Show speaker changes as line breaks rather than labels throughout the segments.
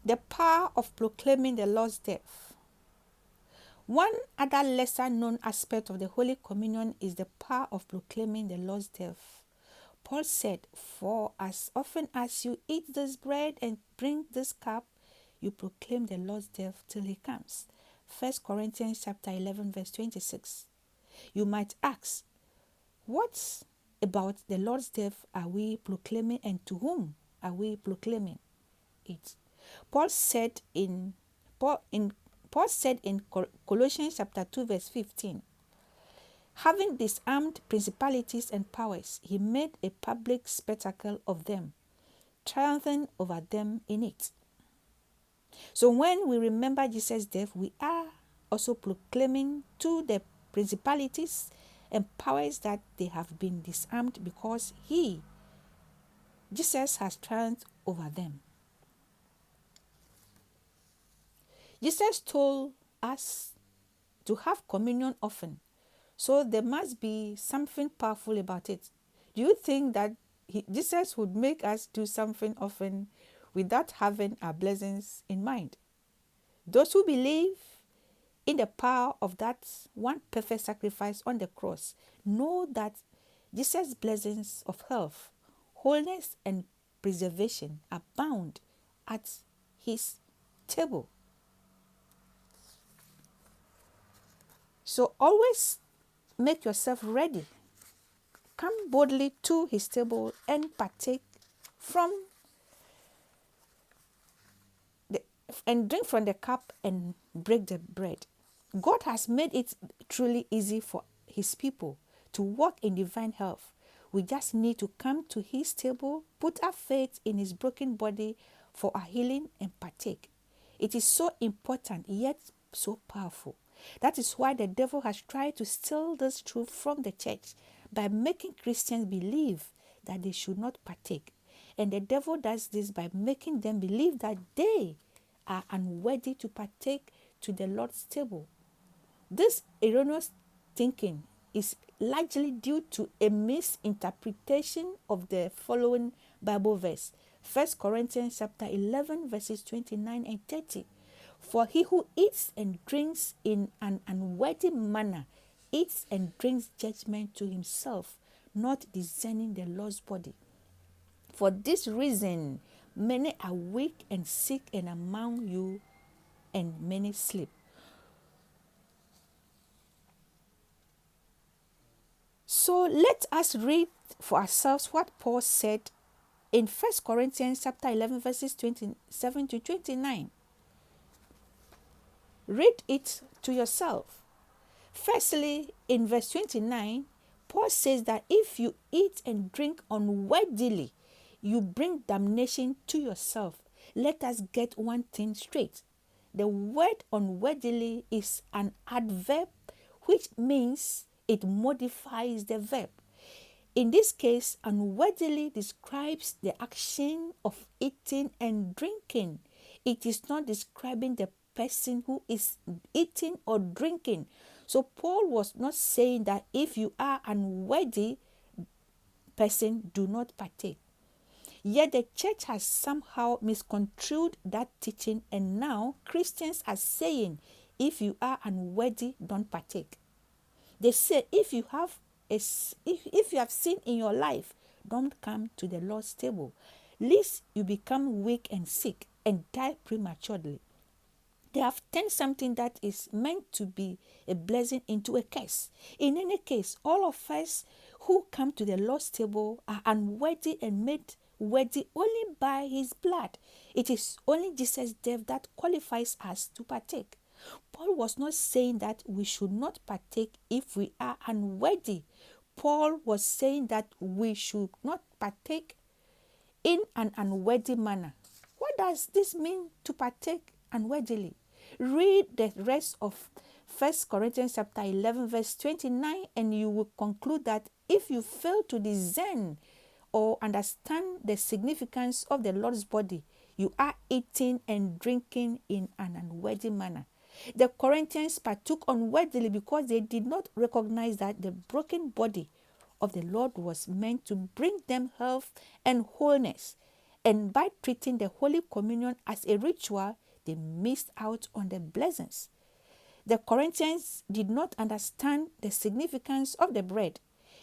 The power of proclaiming the Lord's death. One other lesser known aspect of the Holy Communion is the power of proclaiming the Lord's death. Paul said, "For as often as you eat this bread and drink this cup, you proclaim the Lord's death till he comes." 1 Corinthians chapter 11, verse 26. You might ask, what about the Lord's death are we proclaiming, and to whom are we proclaiming it? Paul said in Colossians chapter 2, verse 15, having disarmed principalities and powers, he made a public spectacle of them, triumphing over them in it. So when we remember Jesus' death, we are also proclaiming to the principalities and powers that they have been disarmed because Jesus has triumphed over them. Jesus told us to have communion often, so there must be something powerful about it. Do you think that Jesus would make us do something often without having our blessings in mind? Those who believe in the power of that one perfect sacrifice on the cross know that Jesus' blessings of health, wholeness, and preservation abound at his table. So always make yourself ready. Come boldly to his table and partake and drink from the cup and break the bread. God has made it truly easy for his people to walk in divine health. We just need to come to his table, put our faith in his broken body for our healing, and partake. It is so important, yet so powerful. That is why the devil has tried to steal this truth from the church by making Christians believe that they should not partake. And the devil does this by making them believe that they are unworthy to partake to the Lord's table. This erroneous thinking is largely due to a misinterpretation of the following Bible verse, 1 Corinthians chapter 11, verses 29 and 30. For he who eats and drinks in an unworthy manner eats and drinks judgment to himself, not discerning the Lord's body. For this reason, many are weak and sick, and among you, and many sleep. So let us read for ourselves what Paul said in 1 Corinthians chapter 11, verses 27 to 29. Read it to yourself. Firstly, in verse 29, Paul says that if you eat and drink unworthily, you bring damnation to yourself. Let us get one thing straight. The word unworthily is an adverb, which means it modifies the verb. In this case, unworthily describes the action of eating and drinking. It is not describing the person who is eating or drinking. So Paul was not saying that if you are unworthy person, do not partake. Yet the church has somehow misconstrued that teaching, and now Christians are saying, if you are unworthy, don't partake. They say if you have sin in your life, don't come to the Lord's table, lest you become weak and sick and die prematurely. They have turned something that is meant to be a blessing into a curse. In any case, all of us who come to the Lord's table are unworthy and made worthy only by his blood. It is only Jesus' death that qualifies us to partake. Paul was not saying that we should not partake if we are unworthy. Paul was saying that we should not partake in an unworthy manner. What does this mean, to partake unworthily? Read the rest of 1 Corinthians chapter 11, verse 29, and you will conclude that if you fail to discern or understand the significance of the Lord's body, you are eating and drinking in an unworthy manner. The Corinthians partook unworthily because they did not recognize that the broken body of the Lord was meant to bring them health and wholeness. And by treating the Holy Communion as a ritual, they missed out on the blessings. The Corinthians did not understand the significance of the bread.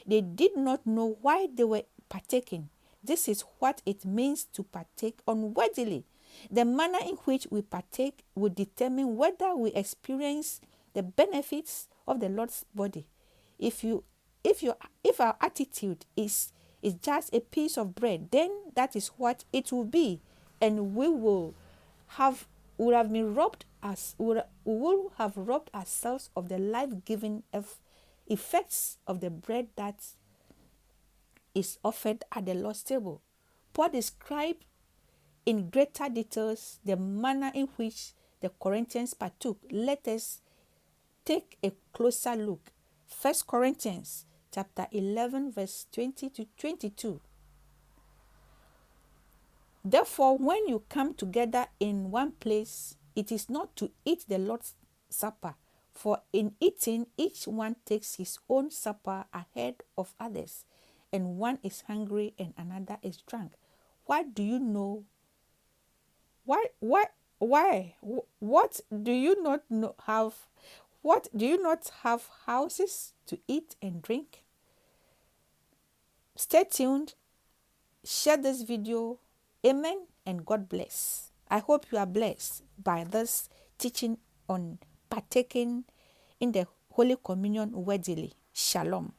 They did not know why they were partaking. This is what it means to partake unworthily. The manner in which we partake will determine whether we experience the benefits of the Lord's body. If our attitude is just a piece of bread, then that is what it will be, and we will have been robbed as we will have robbed ourselves of the life-giving effects of the bread that is offered at the Lord's table. Paul described in greater details the manner in which the Corinthians partook. Let us take a closer look. 1 Corinthians chapter 11 verse 20 to 22. Therefore, when you come together in one place, it is not to eat the Lord's Supper, for in eating each one takes his own supper ahead of others, and one is hungry and another is drunk. What do you know? Why? What do you not know have? What do you not have houses to eat and drink? Stay tuned. Share this video. Amen and God bless. I hope you are blessed by this teaching on partaking in the Holy Communion worthily. Shalom.